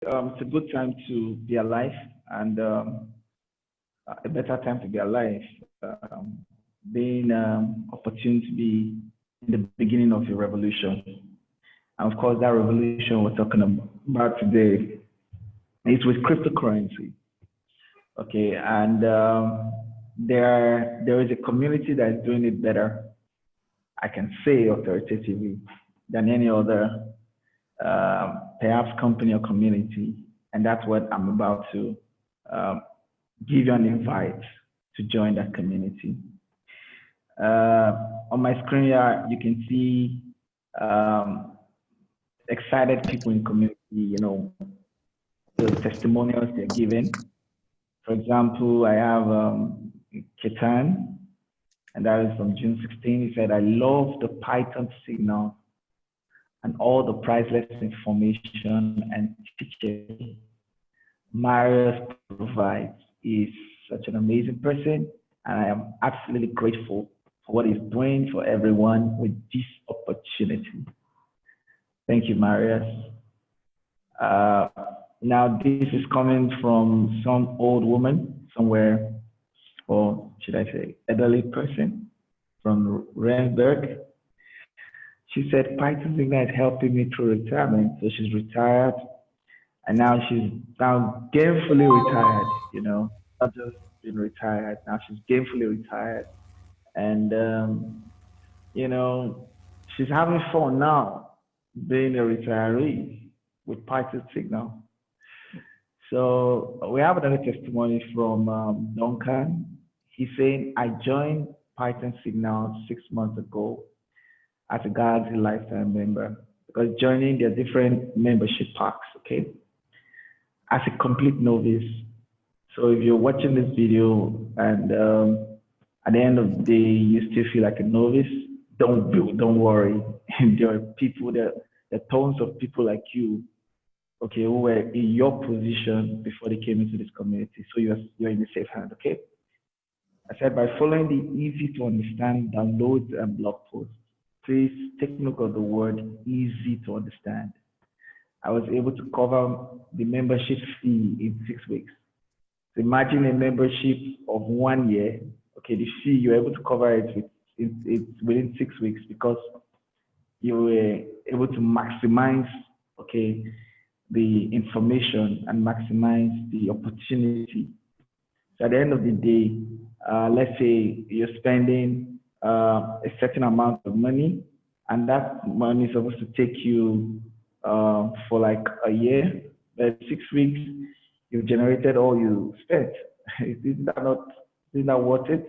it's a good time to be alive and a better time to be alive, being opportune to be in the beginning of a revolution. And of course, that revolution we're talking about today is with cryptocurrency. Okay, and there is a community that is doing it better, I can say authoritatively, than any other perhaps company or community. And that's what I'm about to um, give you an invite to join that community. On my screen here, you can see um, excited people in community, the testimonials they're giving. For example, I have Ketan, and that is from June 16. He said, I love the Python signal and all the priceless information and teaching Marius provides. He's such an amazing person, and I am absolutely grateful for what he's doing for everyone with this opportunity. Thank you, Marius. Now, this is coming from some old woman somewhere, or should I say, elderly person from Renberg. She said, Python Signal is helping me through retirement. So she's retired, and now she's now gainfully retired, not just been retired. Now she's gainfully retired. And, she's having fun now being a retiree with Python Signal. So we have another testimony from Duncan. He's saying, I joined Python Signal 6 months ago as a Galaxy lifetime member, because joining their different membership packs, okay, as a complete novice. So if you're watching this video and at the end of the day you still feel like a novice, don't worry. There are people, there are tons of people like you, okay, who were in your position before they came into this community. So you're in the safe hand, okay? I said, by following the easy to understand downloads and blog posts, please take note of the word easy to understand. I was able to cover the membership fee in 6 weeks. So imagine a membership of 1 year. Okay, the fee, you're able to cover it within 6 weeks because you were able to maximize, okay, the information and maximize the opportunity. So at the end of the day, let's say you're spending a certain amount of money, and that money is supposed to take you for like a year, but 6 weeks, you've generated all you spent. Is that worth it?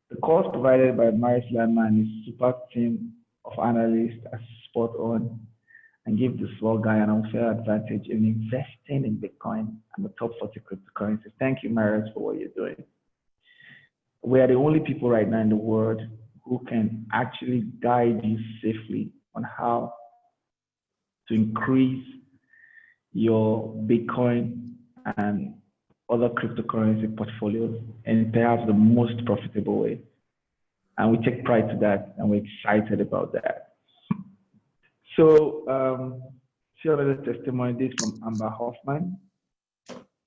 The course provided by Marius Landman is super team of analysts are spot on and give the small guy an unfair advantage in investing in Bitcoin and the top 40 cryptocurrencies. Thank you, Marius, for what you're doing. We are the only people right now in the world who can actually guide you safely on how to increase your Bitcoin and other cryptocurrency portfolios in perhaps the most profitable way. And we take pride to that, and we're excited about that. So, see another testimony, this from Amber Hoffman.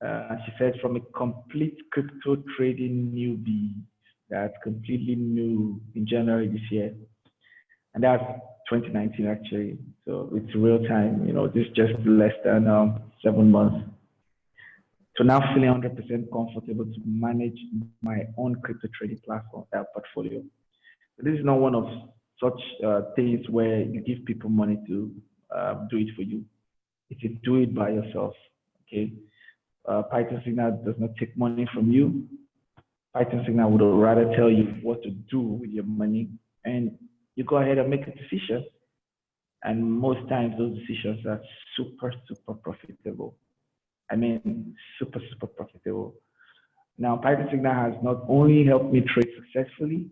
She said, from a complete crypto trading newbie that's completely new in January this year. And that's 2019 actually. So it's real time, this just less than 7 months. So now feeling 100% comfortable to manage my own crypto trading platform, portfolio. So this is not one of such things where you give people money to do it for you. If you do it by yourself, okay? Python Signal does not take money from you. Python Signal would rather tell you what to do with your money, and you go ahead and make a decision. And most times those decisions are super, super profitable. I mean, super, super profitable. Now, Python Signal has not only helped me trade successfully,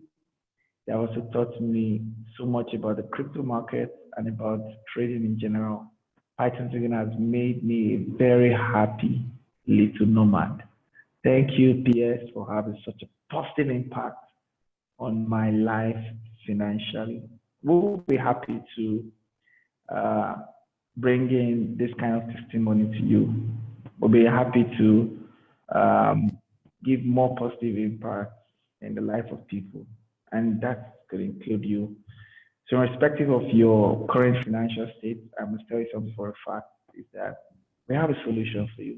they also taught me so much about the crypto market and about trading in general. Python Signal has made me a very happy little nomad. Thank you, PS, for having such a positive impact on my life financially. We'll be happy to bringing this kind of testimony to you. We'll be happy to give more positive impact in the life of people, and that could include you. So, irrespective of your current financial state, I must tell you something for a fact is that we have a solution for you.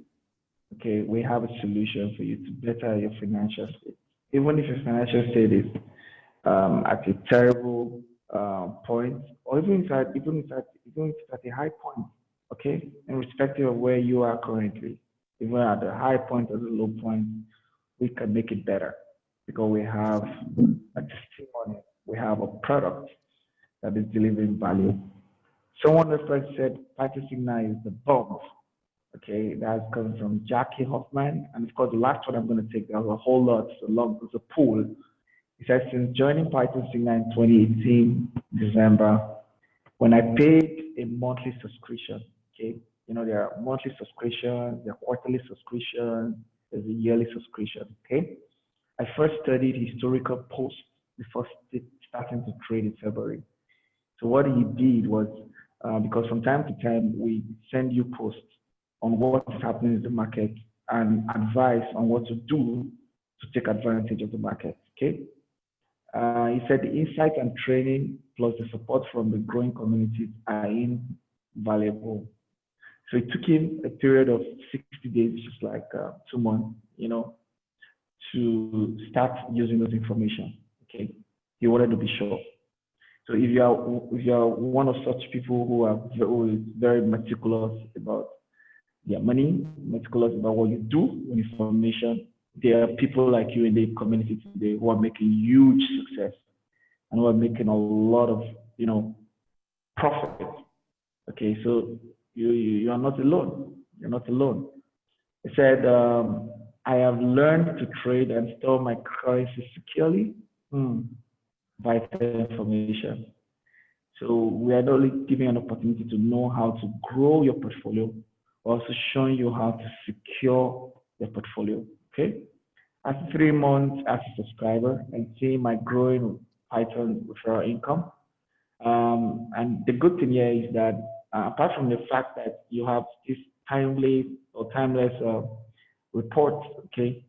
Okay, we have a solution for you to better your financial state. Even if your financial state is at a terrible point, or even if it's at a high point, okay, irrespective of where you are currently, even at the high point or the low point, we can make it better because we have a testimony, we have a product that is delivering value. Someone referred said Python Signal is the bomb. Okay, that's coming from Jackie Hoffman. And of course, the last one I'm going to take, there's a whole lot, there's a pool. It says, since joining Python Signal in 2018, December, when I paid a monthly subscription, okay, there are monthly subscriptions, there are quarterly subscriptions, there's a yearly subscription, okay? I first studied historical posts before starting to trade in February. So what he did was, because from time to time, we send you posts on what is happening in the market and advice on what to do to take advantage of the market, okay? He said the insight and training plus the support from the growing communities are invaluable. So it took him a period of 60 days, which is like 2 months, to start using those information, okay? He wanted to be sure. So if you are one of such people who is very meticulous about their money, meticulous about what you do with information, there are people like you in the community today who are making huge success and who are making a lot of profit. Okay, so you are not alone. You're not alone. He said, I have learned to trade and store my currency securely. Vital information. So we are not only giving an opportunity to know how to grow your portfolio, we're also showing you how to secure your portfolio. Okay. After 3 months as a subscriber and seeing my growing Python referral income. And the good thing here is that apart from the fact that you have this timely or timeless report, okay,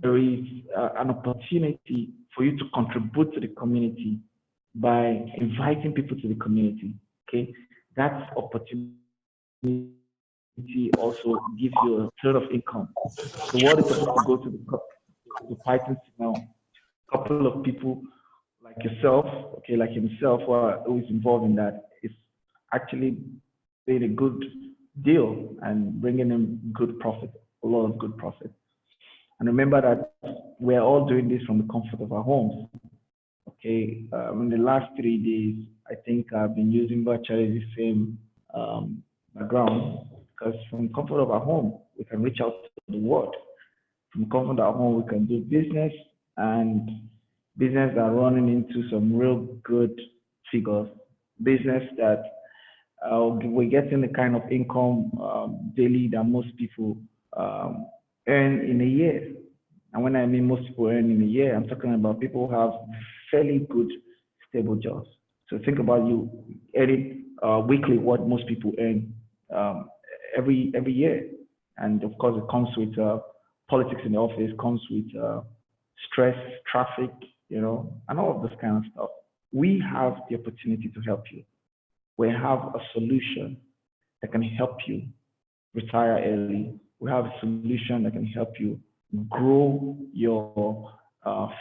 there is an opportunity for you to contribute to the community by inviting people to the community. Okay, that opportunity also gives you a sort of income. So what is supposed to go to the Python now? A couple of people like yourself, okay, like himself, who is involved in that, is actually made a good deal and bringing in good profit, a lot of good profit. And remember that we're all doing this from the comfort of our homes. Okay, in the last 3 days, I think I've been using virtually the same background because from the comfort of our home, we can reach out to the world. From the comfort of our home, we can do business, and business that are running into some real good figures. Business that we're getting the kind of income daily that most people earn in a year. And when I mean most people earn in a year, I'm talking about people who have fairly good, stable jobs. So think about you earning weekly what most people earn every year. And of course, it comes with politics in the office, comes with stress, traffic, and all of this kind of stuff. We have the opportunity to help you. We have a solution that can help you retire early. We have a solution that can help you grow your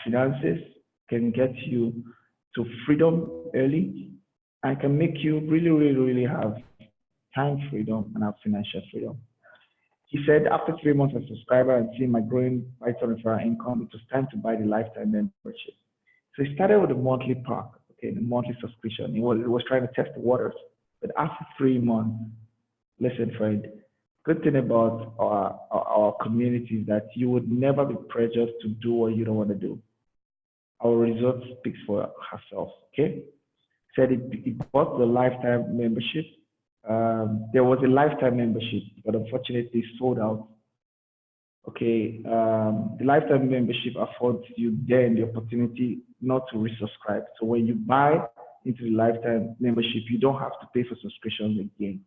finances, can get you to freedom early, and can make you really, really, really have time freedom and have financial freedom. He said, after 3 months as a subscriber and seeing my growing Python referral income, it was time to buy the lifetime membership. So he started with the monthly pack, okay, the monthly subscription. He was trying to test the waters. But after 3 months, listen, friend, good thing about our community is that you would never be pressured to do what you don't want to do. Our result speaks for herself, okay? Said he bought the lifetime membership. There was a lifetime membership, but unfortunately sold out. Okay, the lifetime membership affords you then the opportunity not to resubscribe. So when you buy into the lifetime membership, you don't have to pay for subscriptions again.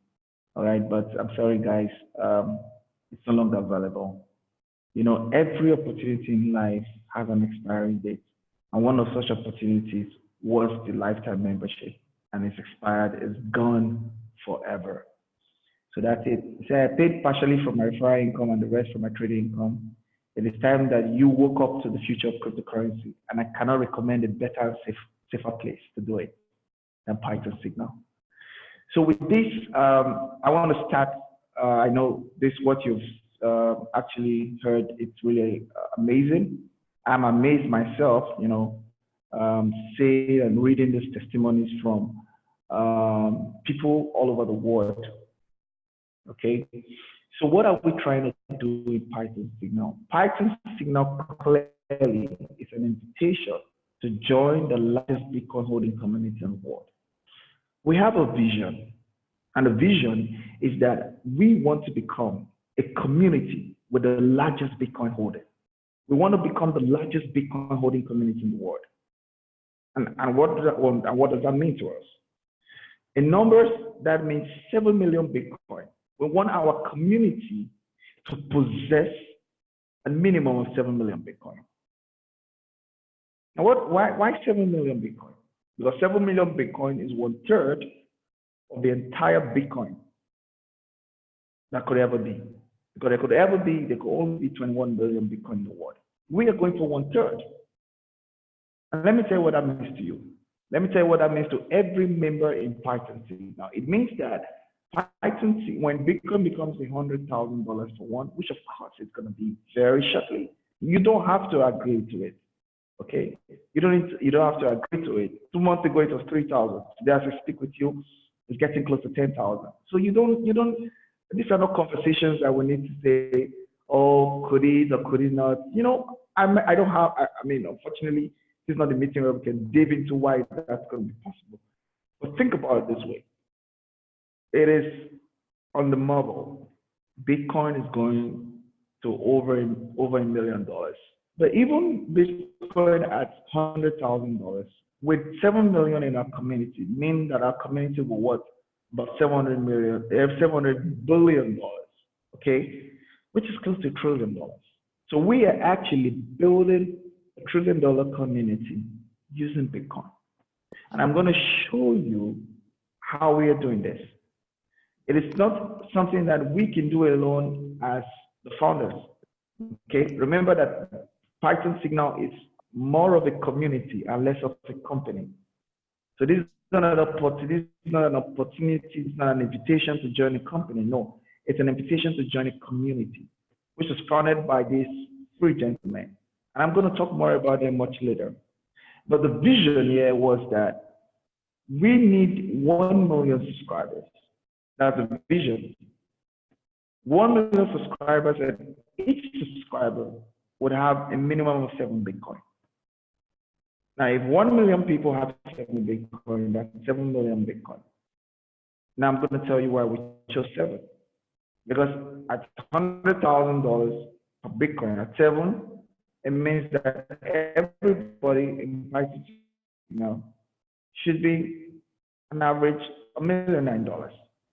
All right, but I'm sorry, guys, it's no longer available. You know, every opportunity in life has an expiry date. And one of such opportunities was the lifetime membership. And it's expired, it's gone forever. So that's it. So I paid partially from my referral income and the rest from my trading income. It is time that you woke up to the future of cryptocurrency. And I cannot recommend a better, safer place to do it than Python Signal. So with this, I want to start. I know this what you've actually heard. It's really amazing. I'm amazed myself, you know, say and reading these testimonies from people all over the world. Okay, so what are we trying to do with Python Signal? Python Signal clearly is an invitation to join the largest Bitcoin holding community in the world. We have a vision, and the vision is that we want to become a community with the largest Bitcoin holding. We want to become the largest Bitcoin holding community in the world. And what does that mean to us? In numbers, that means 7 million Bitcoin. We want our community to possess a minimum of 7 million Bitcoin. Now, why 7 million Bitcoin? Because 7 million Bitcoin is 1/3 of the entire Bitcoin that could ever be. Because there could only be 21 billion Bitcoin in the world. We are going for 1/3. And let me tell you what that means to you. Let me tell you what that means to every member in Python Signal. It means that when Bitcoin becomes $100,000 for one, which of course it's going to be very shortly, you don't have to agree to it. Okay, you don't have to agree to it. 2 months ago it was 3,000. Today, as I speak with you, it's getting close to 10,000. So you don't. These are not conversations that we need to say, oh, could it or could it not? You know, I don't have. I mean, unfortunately, this is not a meeting where we can dive into why that's going to be possible. But think about it this way. It is on the marble. Bitcoin is going to over $1 million. But even Bitcoin at $100,000 with 7 million in our community, mean that our community will worth about 700 billion dollars, okay, which is close to $1 trillion. So we are actually building a $1 trillion community using Bitcoin. And I'm going to show you how we are doing this. It is not something that we can do alone as the founders. Okay, remember that Python Signal is more of a community and less of a company. So this is not an opportunity, it's not an invitation to join a company. No, it's an invitation to join a community, which is founded by these three gentlemen. And I'm going to talk more about them much later. But the vision here was that we need 1 million subscribers. That's the vision. 1 million subscribers, and each subscriber would have a minimum of 7 Bitcoin. Now, if 1 million people have 7 Bitcoin, that's 7 million Bitcoin. Now, I'm going to tell you why we chose 7. Because at $100,000 per Bitcoin, at 7, it means that everybody in Python should be an average $1 million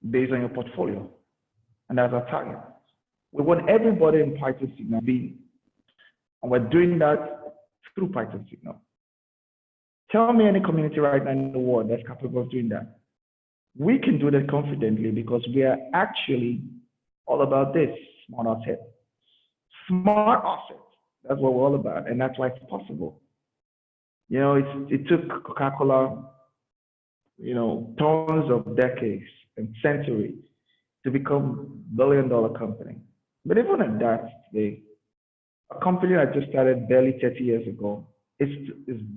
based on your portfolio. And that's our target. We want everybody in Python Signal to be, and we're doing that through Python Signal. Tell me any community right now in the world that's capable of doing that. We can do that confidently because we are actually all about this, smart asset. Smart assets, that's what we're all about, and that's why it's possible. You know, it took Coca-Cola, you know, tons of decades and centuries to become a billion-dollar company. But even at that, today, a company that just started barely 30 years ago is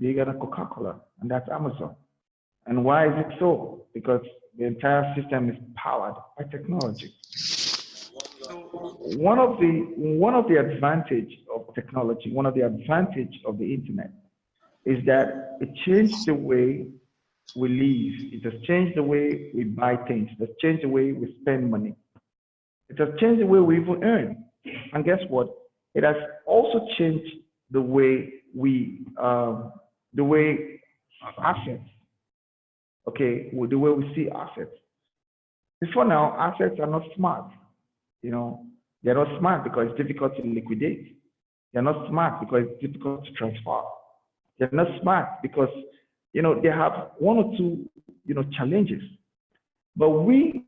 bigger than Coca-Cola, and that's Amazon. And why is it so? Because the entire system is powered by technology. So one of the advantage of technology, one of the advantage of the internet, is that it changed the way we live. It has changed the way we buy things. It has changed the way we spend money. It has changed the way we even earn. And guess what? It has also changed the way assets, okay, the way we see assets. Before now, assets are not smart. You know, they're not smart because it's difficult to liquidate. They're not smart because it's difficult to transfer. They're not smart because, you know, they have one or two, you know, challenges. But we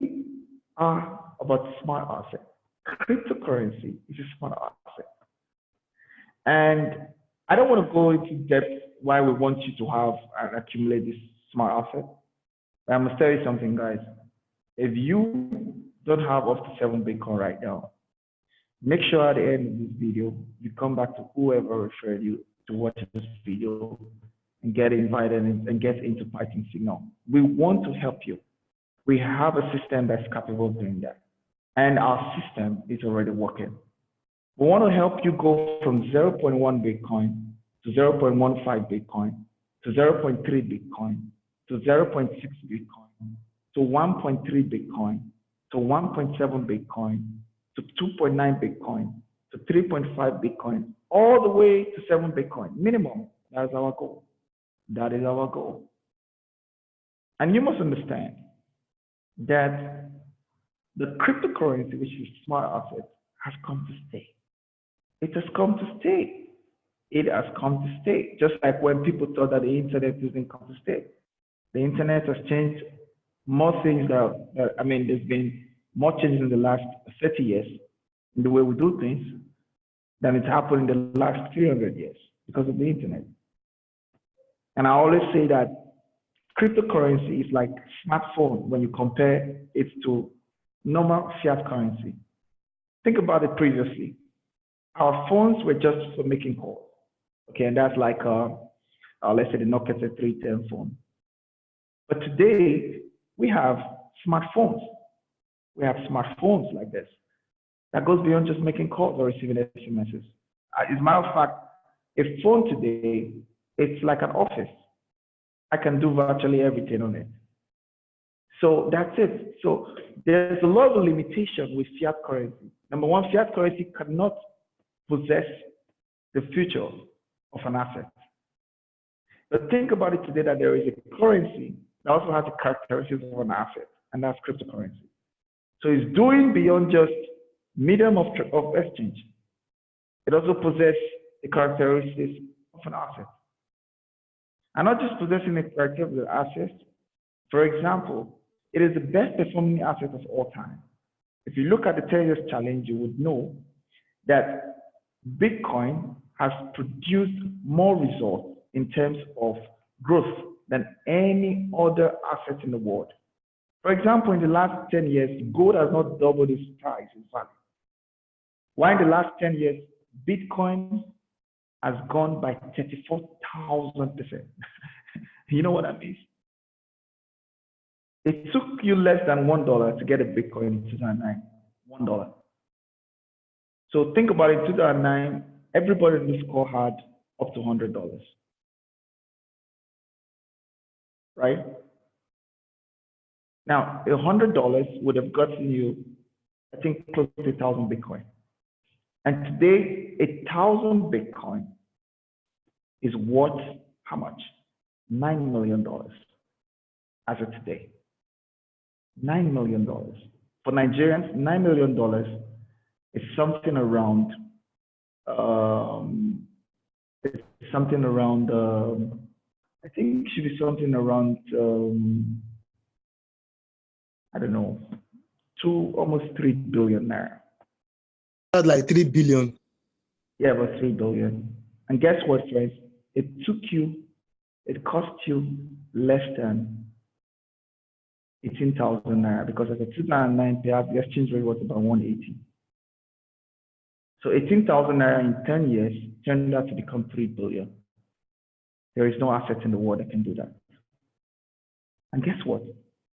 are about smart asset. Cryptocurrency is a smart asset. And I don't want to go into depth why we want you to have and accumulate this smart asset. But I must tell you something, guys. If you don't have up to 7 Bitcoin right now, make sure at the end of this video, you come back to whoever referred you to watch this video and get invited and get into Python Signal. We want to help you. We have a system that's capable of doing that. And our system is already working. We want to help you go from 0.1 Bitcoin to 0.15 Bitcoin to 0.3 Bitcoin to 0.6 Bitcoin to 1.3 Bitcoin to 1.7 Bitcoin to 2.9 Bitcoin to 3.5 Bitcoin, all the way to 7 Bitcoin minimum. That is our goal. That is our goal. And you must understand that the cryptocurrency, which is smart asset, has come to stay. It has come to stay. It has come to stay. Just like when people thought that the internet isn't come to stay. The internet has changed more things there's been more changes in the last 30 years in the way we do things than it's happened in the last 300 years because of the internet. And I always say that cryptocurrency is like smartphone when you compare it to normal fiat currency. Think about it previously. Our phones were just for making calls. Okay, and that's like, let's say the Nokia 310 phone. But today, we have smartphones. We have smartphones like this. That goes beyond just making calls or receiving SMSs. As a matter of fact, a phone today, it's like an office. I can do virtually everything on it. So that's it. So there's a lot of limitation with fiat currency. Number one, fiat currency cannot possess the future of an asset. But think about it today that there is a currency that also has the characteristics of an asset, and that's cryptocurrency. So it's doing beyond just medium of exchange. It also possesses the characteristics of an asset. And not just possessing the characteristics of the asset. For example, it is the best performing asset of all time. If you look at the 10 years challenge, you would know that Bitcoin has produced more results in terms of growth than any other asset in the world. For example, in the last 10 years, gold has not doubled its price in value. Why in the last 10 years, Bitcoin has gone by 34,000%. You know what that means? It took you less than $1 to get a Bitcoin in 2009, $1. So think about it, in 2009, everybody in this call had up to $100, right? Now, $100 would have gotten you, I think, close to 1,000 Bitcoin. And today, 1,000 Bitcoin is worth how much? $9 million as of today. $9 million. For Nigerians, $9 million is something around, I think it should be something around, I don't know, almost 3 billion naira. That's like 3 billion. Yeah, about 3 billion. And guess what, friends? It cost you less than 18,000 naira, because at the 2009, perhaps the exchange rate was about 180. So 18,000 naira in 10 years turned out to become 3 billion. There is no asset in the world that can do that. And guess what?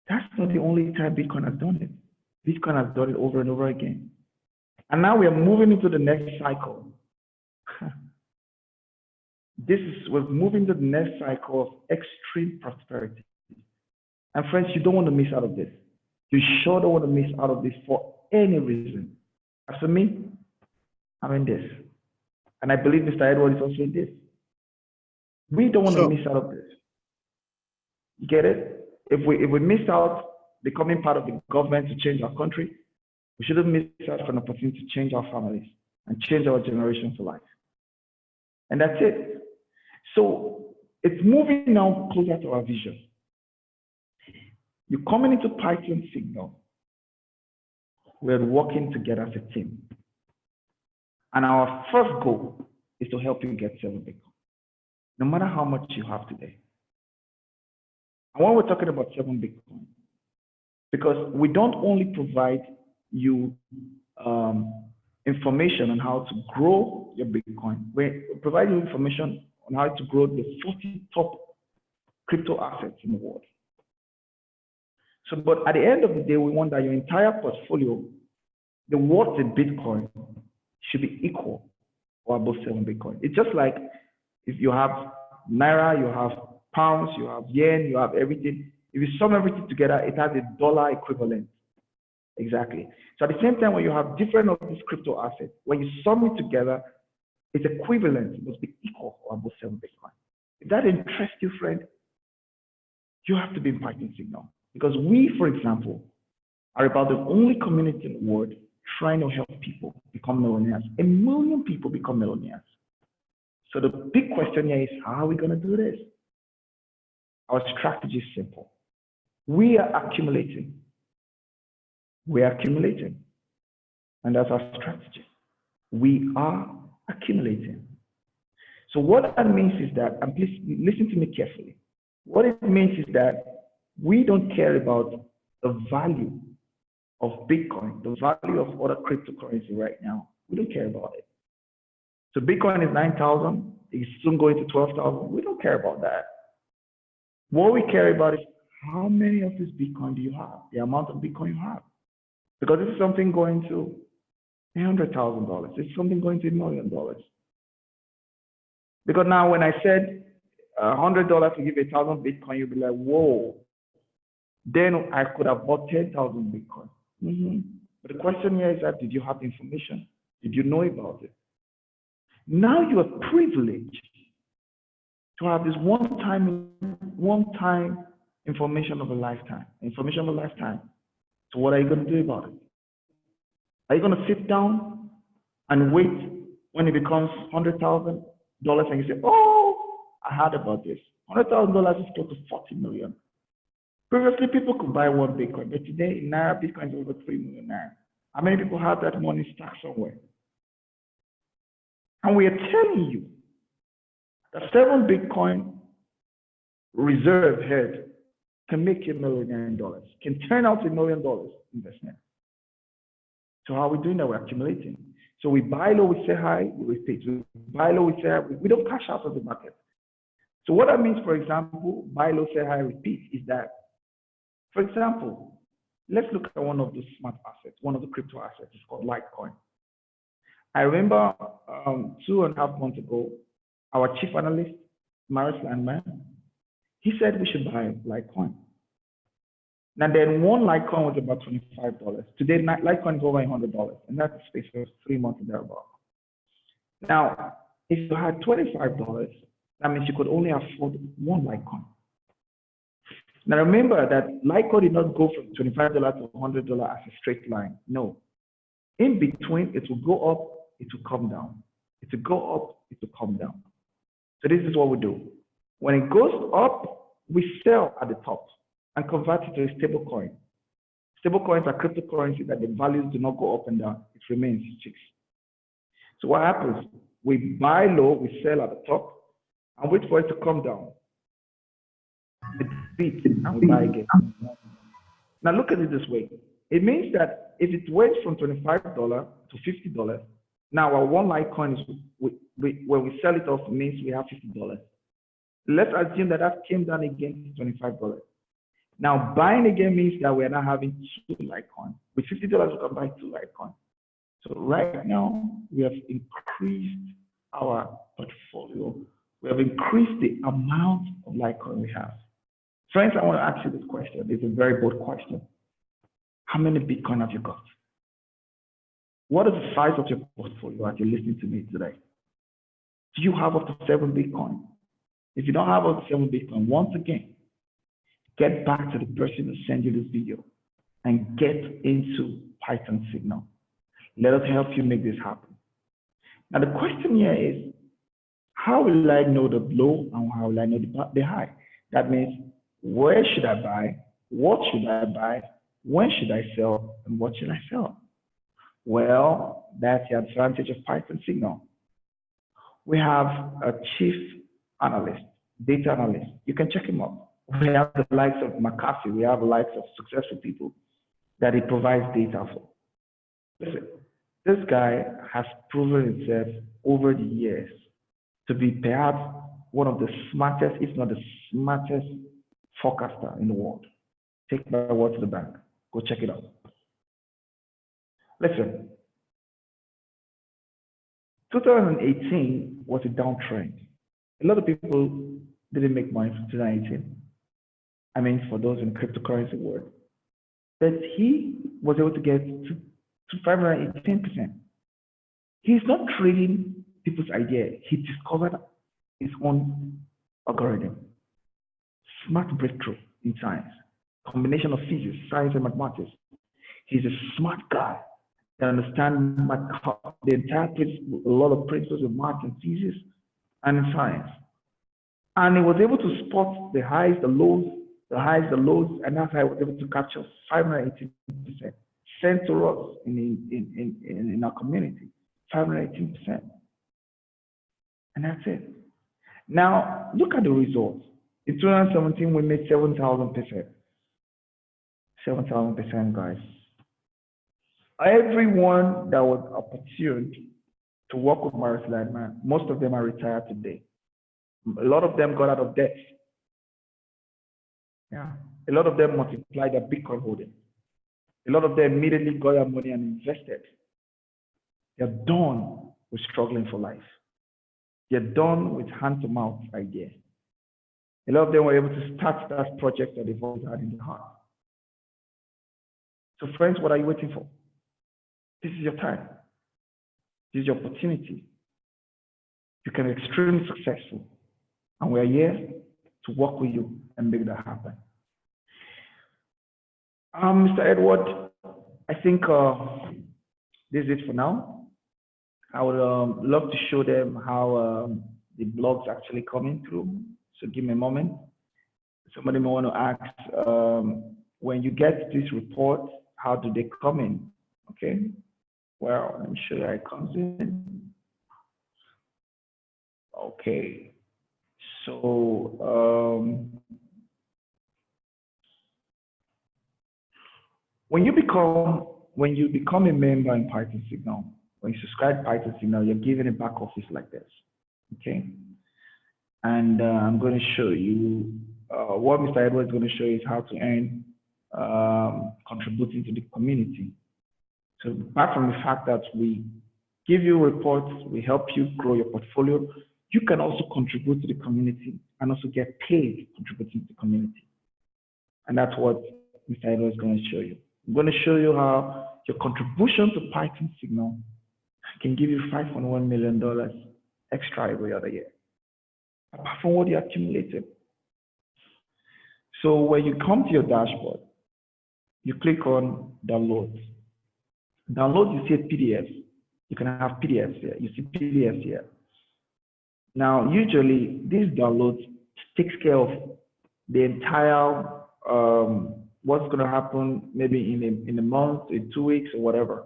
That's not the only time Bitcoin has done it. Bitcoin has done it over and over again. And now we are moving into the next cycle. We're moving to the next cycle of extreme prosperity. And friends, you don't want to miss out of this. You sure don't want to miss out of this for any reason. As for me, I'm in this. And I believe Mr. Edward is also in this. We don't want to miss out of this. You get it? If we miss out, becoming part of the government to change our country. We shouldn't miss out on an opportunity to change our families and change our generations of life. And that's it. So it's moving now closer to our vision. You're coming into Python Signal. We're working together as a team. And our first goal is to help you get 7 Bitcoin, no matter how much you have today. And when we're talking about 7 Bitcoin, because we don't only provide you information on how to grow your Bitcoin, we provide you information on how to grow the 40 top crypto assets in the world. So, but at the end of the day, we want that your entire portfolio, the worth in Bitcoin, should be equal or above 7 Bitcoin. It's just like if you have Naira, you have pounds, you have yen, you have everything. If you sum everything together, it has a dollar equivalent. Exactly. So at the same time, when you have different of these crypto assets, when you sum it together, it's equivalent. It must be equal or above 7 Bitcoin. If that interests you, friend, you have to be in Python Signal. Because we, for example, are about the only community in the world trying to help people become millionaires. 1 million people become millionaires. So the big question here is, how are we going to do this? Our strategy is simple. We are accumulating. We are accumulating. And that's our strategy. We are accumulating. So what that means is that, and please listen to me carefully. What it means is that we don't care about the value of Bitcoin, the value of other cryptocurrency right now. We don't care about it. So Bitcoin is 9,000. It's soon going to 12,000. We don't care about that. What we care about is how many of this Bitcoin do you have, the amount of Bitcoin you have. Because this is something going to $100,000. It's something going to $1 million. Because now when I said $100 to give 1,000 Bitcoin, you'll be like, whoa. Then I could have bought 10,000 Bitcoin. But the question here is that, did you have the information? Did you know about it? Now you are privileged to have this one-time information of a lifetime. So what are you going to do about it? Are you going to sit down and wait when it becomes $100,000 and you say, oh, I heard about this. $100,000 is close to 40 million. Previously, people could buy 1 Bitcoin, but today, in Naira, Bitcoin is over 3 million Naira. How many people have that money stacked somewhere? And we are telling you that 7 Bitcoin reserve head can make you $1 million, can turn out $1 million investment. So how are we doing that? We're accumulating. So we buy low, we say high, we repeat. We buy low, we say high, we don't cash out of the market. So what that means, for example, buy low, say high, repeat, is that, for example, let's look at one of the smart assets, one of the crypto assets. It's called Litecoin. I remember 2.5 months ago, our chief analyst, Marius Landman, he said we should buy Litecoin. Now then, one Litecoin was about $25. Today, Litecoin is over $100, and that's the space for 3 months and thereabout. Now, if you had $25, that means you could only afford one Litecoin. Now remember that Litecoin did not go from $25 to $100 as a straight line. No. In between, it will go up, it will come down. It will go up, it will come down. So this is what we do. When it goes up, we sell at the top and convert it to a stable coin. Stable coins are cryptocurrency that the values do not go up and down. It remains fixed. So what happens? We buy low, we sell at the top, and wait for it to come down. It beats and we buy again. Now look at it this way. It means that if it went from $25 to $50, now our one Litecoin is, when we sell it off, means we have $50. Let's assume that that came down again to $25. Now buying again means that we're not having 2 Litecoin. With $50, we can buy 2 Litecoin. So right now, we have increased our portfolio. We have increased the amount of Litecoin we have. Friends, I want to ask you this question. It's a very bold question. How many Bitcoin have you got? What is the size of your portfolio as you're listening to me today? Do you have up to 7 Bitcoin? If you don't have up to 7 Bitcoin, once again, get back to the person who sent you this video and get into Python Signal. Let us help you make this happen. Now the question here is, how will I know the low and how will I know the high? That means, where should I buy? What should I buy? When should I sell? And what should I sell? Well, that's the advantage of Python Signal. We have a chief analyst, data analyst. You can check him out. We have the likes of McAfee. We have the likes of successful people that he provides data for. Listen, this guy has proven himself over the years to be perhaps one of the smartest, if not the smartest forecaster in the world. Take my word to the bank. Go check it out. Listen, 2018 was a downtrend. A lot of people didn't make money from 2018. I mean, for those in cryptocurrency world. But he was able to get to 518%. He's not trading people's idea. He discovered his own algorithm. Smart breakthrough in science. Combination of physics, science, and mathematics. He's a smart guy that understands the entire principle, a lot of principles of math and physics and in science. And he was able to spot the highs, the lows, the highs, the lows, and that's how he was able to capture 518%. Sent to us in our community, 518%. And that's it. Now, look at the results. In 2017, we made 7,000%. 7,000%, guys. Everyone that was opportuned to work with Marius Landman, most of them are retired today. A lot of them got out of debt. Yeah. A lot of them multiplied their Bitcoin holding. A lot of them immediately got their money and invested. They're done with struggling for life. They're done with hand-to-mouth idea. A lot of them were able to start that project that they've always had in their heart. So friends, what are you waiting for? This is your time. This is your opportunity. You can be extremely successful. And we're here to work with you and make that happen. Mr. Edward, I think this is it for now. I would love to show them how the blogs actually coming through. So give me a moment. Somebody may want to ask, when you get this report, how do they come in? Okay. Well, let me show you how it comes in. Okay. So when you become a member in Python Signal, when you subscribe to Python Signal, you're given a back office like this. Okay. And I'm going to show you what Mr. Edwards is going to show you is how to earn contributing to the community. So apart from the fact that we give you reports, we help you grow your portfolio, you can also contribute to the community and also get paid contributing to the community. And that's what Mr. Edwards is going to show you. I'm going to show you how your contribution to Python Signal can give you $5.1 million extra every other year, apart from what you accumulated. So when you come to your dashboard, you click on download. Download, you see a PDF. You can have PDFs here. You see PDFs here. Now, usually, this download takes care of the entire, what's going to happen maybe in a month, in 2 weeks, or whatever.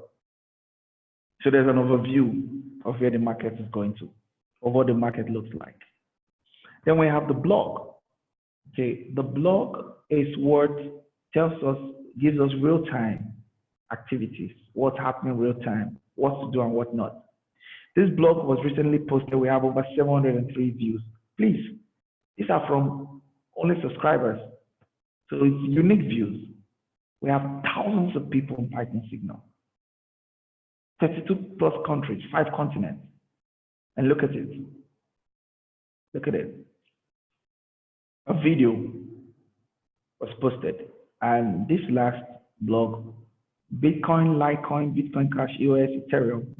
So there's an overview of where the market is going to, or what the market looks like. Then we have the blog. Okay, the blog is what tells us, gives us real-time activities, what's happening real time, what to do and what not. This blog was recently posted. We have over 703 views. Please, these are from only subscribers. So it's unique views. We have thousands of people in Python Signal. 32 plus countries, 5 continents. And look at it. Look at it. A video was posted. And this last blog, Bitcoin, Litecoin, Bitcoin Cash, EOS, Ethereum,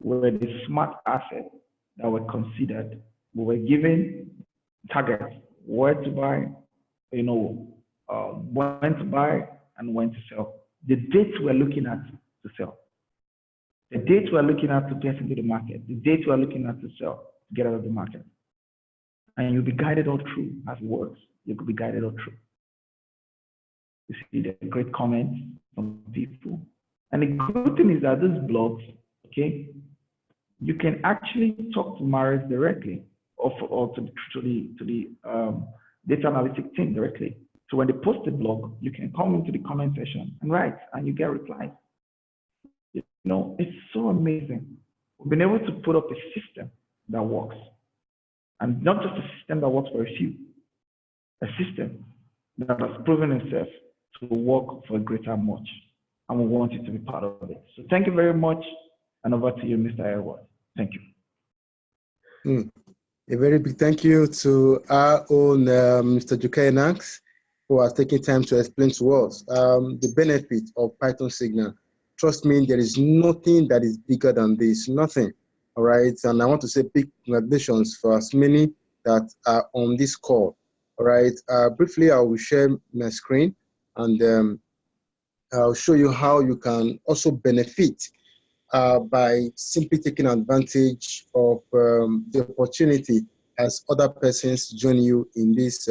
were the smart assets that were considered. We were given targets, where to buy, when to buy, and when to sell. The dates we're looking at to sell. The dates we're looking at to get into the market. The dates we're looking at to sell, to get out of the market. And you'll be guided all through as it works. You could be guided all through. You see the great comments from people. And the good thing is that these blogs, okay, you can actually talk to Marius directly or to the data analytics team directly. So when they post a blog, you can come into the comment section and write, and you get replies. You know, it's so amazing. We've been able to put up a system that works, and not just a system that works for a few, a system that has proven itself to work for a greater much, and we want you to be part of it. So thank you very much, and over to you, Mr. Edward. Thank you. A very big thank you to our own Mr. Jukainax, who has taken time to explain to us the benefit of Python Signal. Trust me, there is nothing that is bigger than this, nothing. All right, and I want to say big congratulations for as many that are on this call. All right, briefly, I will share my screen, and I'll show you how you can also benefit by simply taking advantage of the opportunity as other persons join you in this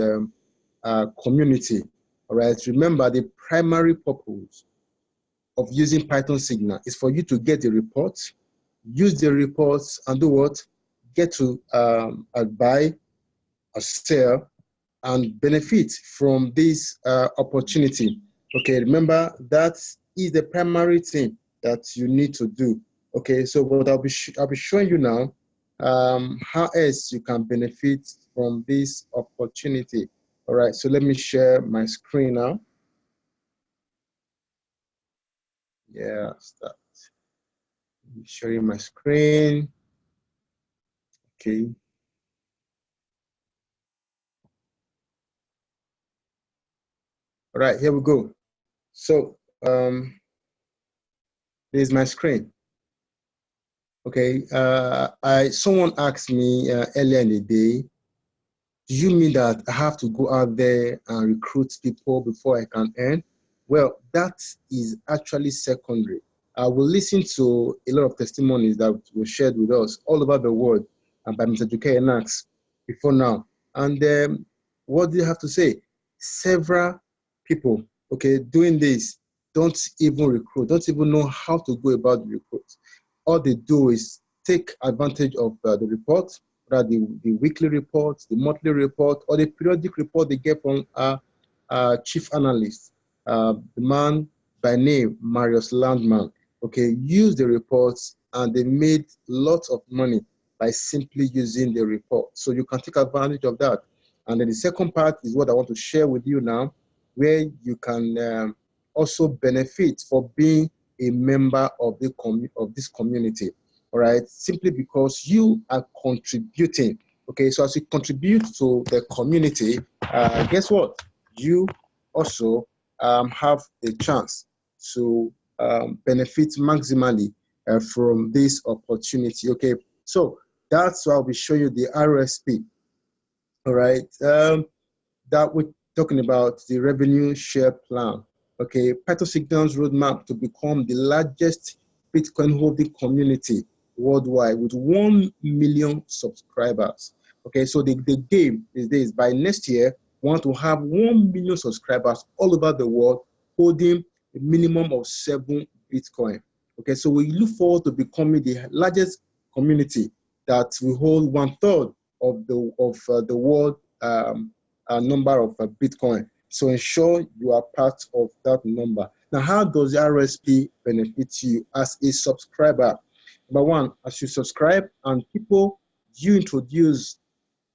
community. All right, remember the primary purpose of using Python Signal is for you to get the reports, use the reports, and do what? Get to buy or sell and benefit from this opportunity. Okay, remember that is the primary thing that you need to do. Okay, so what I'll be showing you now how else you can benefit from this opportunity. All right, so let me share my screen now. Yeah, start. Show you my screen. Okay. All right, here we go. So there's my screen. Okay, someone asked me earlier in the day, do you mean that I have to go out there and recruit people before I can earn? Well, that is actually secondary. I will listen to a lot of testimonies that were shared with us all over the world and by Mr. Juke Nax before now. And what do you have to say? Several people, okay, doing this, don't even recruit, don't even know how to go about the recruit. All they do is take advantage of the report, the weekly report, the monthly report, or the periodic report they get from chief analyst, the man by name Marius Landman. Okay, use the reports, and they made lots of money by simply using the report. So you can take advantage of that. And then the second part is what I want to share with you now, where you can also benefit for being a member of this community. All right, simply because you are contributing. Okay, so as you contribute to the community, guess what? You also have a chance to benefit maximally from this opportunity. Okay, so that's why I'll be showing you the RSP. All right, that we're talking about the revenue share plan. Okay, Python Signal's roadmap to become the largest Bitcoin holding community worldwide with 1 million subscribers. Okay, so the game is by next year, we want to have 1 million subscribers all over the world holding a minimum of 7 Bitcoin. Okay, so we look forward to becoming the largest community that will hold 1/3 of the world number of Bitcoin. So ensure you are part of that number. Now, how does the RSP benefit you as a subscriber? Number one, as you subscribe and people you introduce,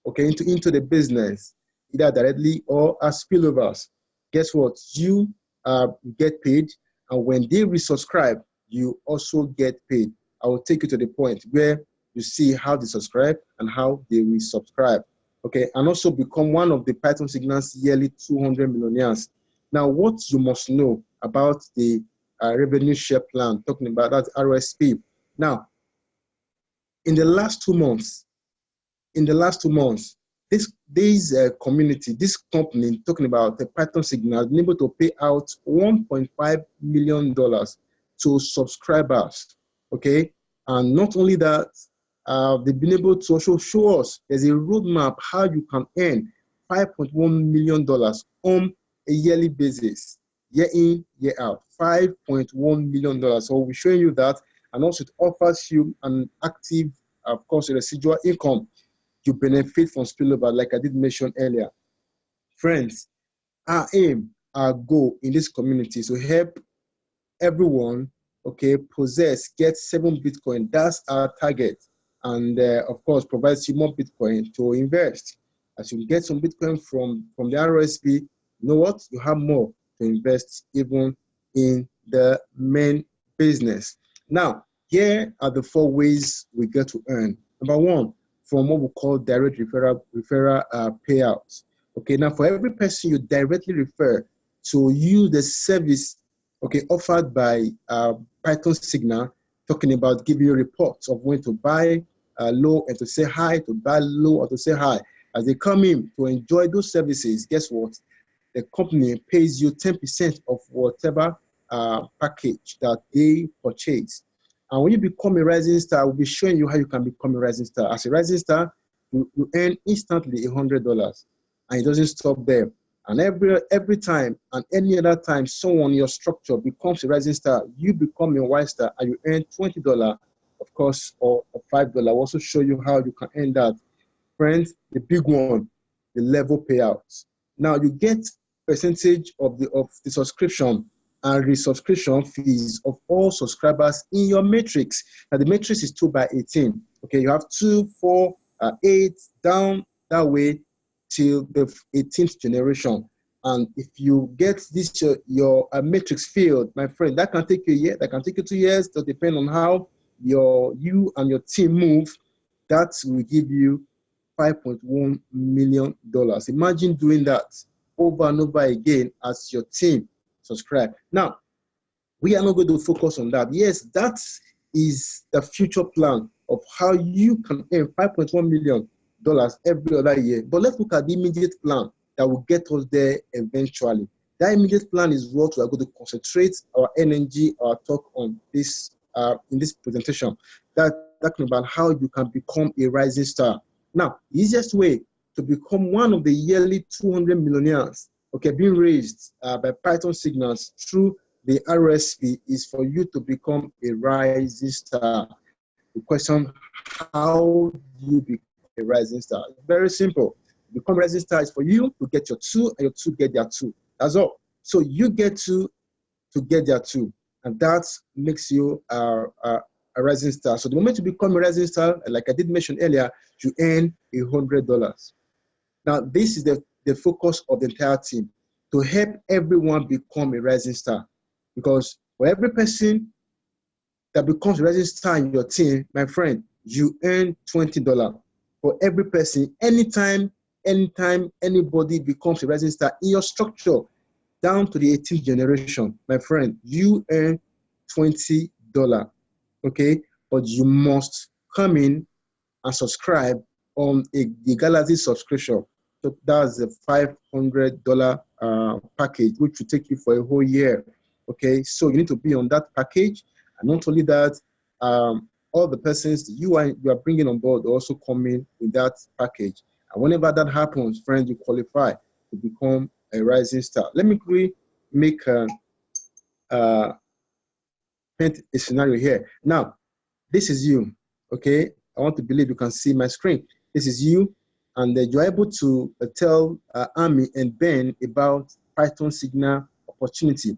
okay, into the business, either directly or as spillovers, guess what? You get paid, and when they resubscribe, you also get paid. I will take you to the point where you see how they subscribe and how they resubscribe. Okay, and also become one of the Python Signal's yearly 200 millionaires. Now, what you must know about the revenue share plan, talking about that RSP. Now, in the last 2 months, This community, this company talking about the Python Signal, has been able to pay out $1.5 million to subscribers. Okay, and not only that, they've been able to also show us there's a roadmap how you can earn $5.1 million on a yearly basis, year in, year out. $5.1 million. So we're showing you that, and also it offers you an active, of course, a residual income. You benefit from spillover, like I did mention earlier. Friends, our aim, our goal in this community is to help everyone, okay, get 7 Bitcoin. That's our target. And of course, provides you more Bitcoin to invest. As you get some Bitcoin from the RSP, you know what? You have more to invest even in the main business. Now, here are the 4 ways we get to earn. Number 1, from what we call direct referral payouts. Okay, now for every person you directly refer to use the service, okay, offered by Python Signal, talking about giving you reports of when to buy low and to say hi, to buy low or to say hi. As they come in to enjoy those services, guess what? The company pays you 10% of whatever package that they purchase. And when you become a rising star, we'll be showing you how you can become a rising star. As a rising star, you earn instantly $100. And it doesn't stop there. And every time and any other time someone in your structure becomes a rising star, you become a white star and you earn $20, of course, or $5. We'll also show you how you can earn that. Friends, the big one, the level payouts. Now you get percentage of the subscription and resubscription fees of all subscribers in your matrix. Now the matrix is 2 by 18. Okay, you have 2, 4, 8 down that way till the 18th generation. And if you get this your matrix filled, my friend, that can take you a year, that can take you 2 years, to depend on how you and your team move. That will give you $5.1 million. Imagine doing that over and over again as your team subscribe. Now, we are not going to focus on that. Yes, that is the future plan of how you can earn $5.1 million every other year. But let's look at the immediate plan that will get us there eventually. That immediate plan is what we are going to concentrate our energy, our talk on this in this presentation. That's talking about how you can become a rising star. Now, the easiest way to become one of the yearly 200 millionaires, okay, being raised by Python Signals through the RSP is for you to become a rising star. The question, how do you become a rising star? It's very simple. Become a rising star is for you to get your 2 and your 2 get their 2. That's all. So you get to get their 2. And that makes you a rising star. So the moment you become a rising star, like I did mention earlier, you earn $100. Now, this is the focus of the entire team, to help everyone become a rising star. Because for every person that becomes a rising star in your team, my friend, you earn $20. For every person, anytime anybody becomes a rising star in your structure, down to the 18th generation, my friend, you earn $20. Okay, but you must come in and subscribe on the Galaxy subscription. So that's a $500 package, which will take you for a whole year. Okay, so you need to be on that package, and not only that, all the persons you are bringing on board also come in with that package. And whenever that happens, friends, you qualify to become a rising star. Let me quickly make paint a scenario here. Now, this is you, okay? I want to believe you can see my screen. This is you, and you're able to tell Amy and Ben about Python Signal opportunity.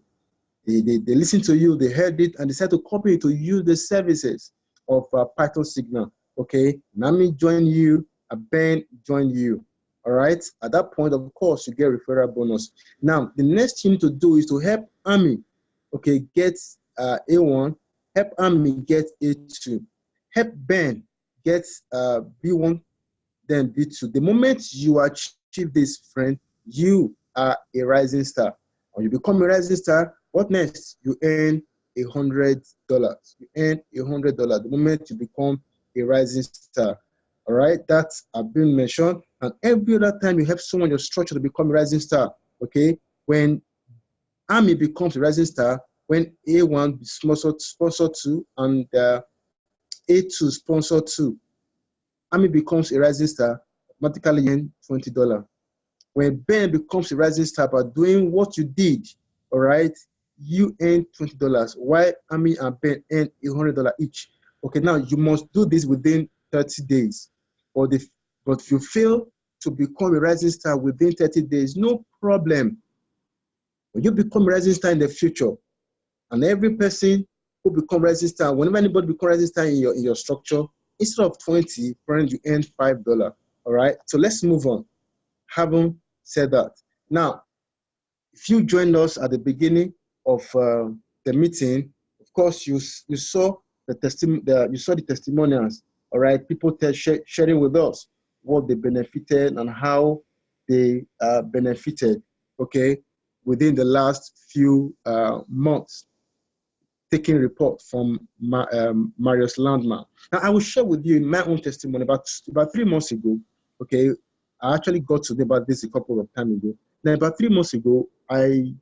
They listened to you, they heard it, and decided to copy to use the services of Python Signal, okay? Amy join you, Ben join you, all right? At that point, of course, you get referral bonus. Now, the next thing you need to do is to help Amy, okay, get A1, help Amy get A2, help Ben get B1, then B2. The moment you achieve this, friend, you are a rising star. When you become a rising star, what next? You earn $100. You earn $100 the moment you become a rising star. All right, that's been mentioned. And every other time you help someone in your structure to become a rising star, okay? When Army becomes a rising star, when A1 sponsor 2 and A2 sponsor 2, Army becomes a rising star, automatically you earn $20. When Ben becomes a rising star by doing what you did, all right, you earn $20, while Army and Ben earn $100 each. Okay, now you must do this within 30 days. But if you fail to become a rising star within 30 days, no problem. When you become a rising star in the future, and every person who become rising star, whenever anybody become rising star in your structure, instead of 20, friends, you earn $5. All right, so let's move on. Haven't said that. Now, if you joined us at the beginning of the meeting, of course, you saw the testimonials. All right, people sharing with us what they benefited and how they benefited. Okay, within the last few months, taking report from Marius Landman. Now, I will share with you my own testimony about 3 months ago. Okay, I actually got to know about this a couple of times ago. Now, about 3 months ago, I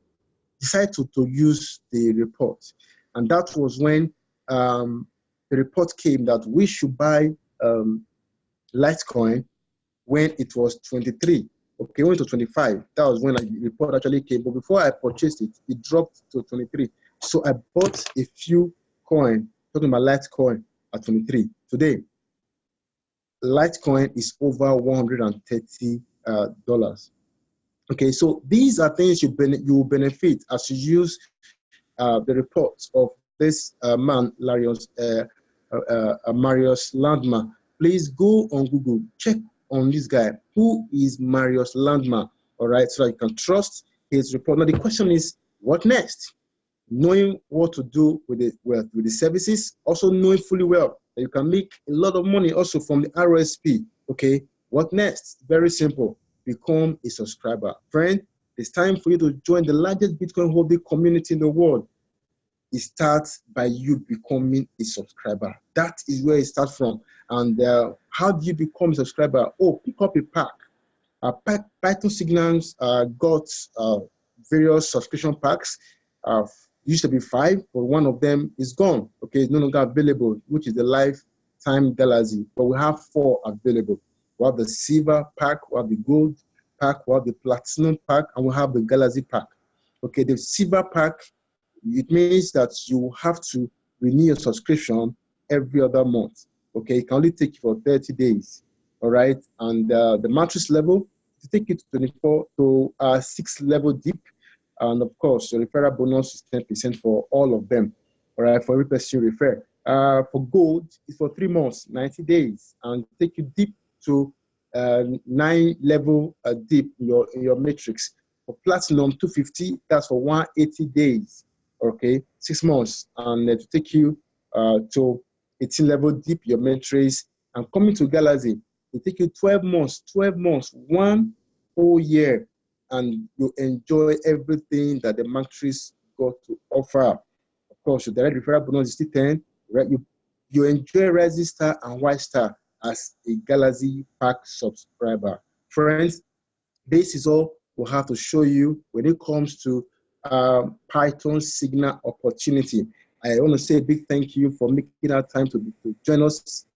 decided to use the report. And that was when the report came that we should buy Litecoin when it was 23. Okay, when it was 25, that was when the report actually came. But before I purchased it, it dropped to 23. So I bought a few coin, talking about Litecoin at 23. Today, Litecoin is over $130. Okay, so these are things you will benefit as you use the reports of this man, Marius Landman. Please go on Google, check on this guy. Who is Marius Landman? All right, so that you can trust his report. Now the question is, what next? Knowing what to do with the services, also knowing fully well that you can make a lot of money also from the RSP. Okay, what next? Very simple. Become a subscriber. Friend, it's time for you to join the largest Bitcoin holding community in the world. It starts by you becoming a subscriber. That is where it starts from. And how do you become a subscriber? Oh, pick up a pack. Python Signals got various subscription packs. Used to be 5, but one of them is gone. Okay, it's no longer available, which is the Lifetime Galaxy. But we have 4 available. We have the Silver pack, we have the Gold pack, we have the Platinum pack, and we have the Galaxy pack. Okay, the Silver pack, it means that you have to renew your subscription every other month. Okay, it can only take you for 30 days. All right, and the matrix level, to take it to 24 to 6 level deep. And of course, the referral bonus is 10% for all of them. All right, for every person you refer. For gold, it's for 3 months, 90 days, and take you deep to 9 level deep in your matrix. For platinum, 250, that's for 180 days. Okay, 6 months, and to take you to 18 level deep your matrix. And coming to Galaxy, it take you 12 months, 1 whole year, and you enjoy everything that the matrix got to offer. Of course, your direct referral bonus is still 10. Right? You enjoy Rising Star and White Star as a Galaxy Pack subscriber. Friends, this is all we'll have to show you when it comes to Python Signal opportunity. I want to say a big thank you for making our time to join us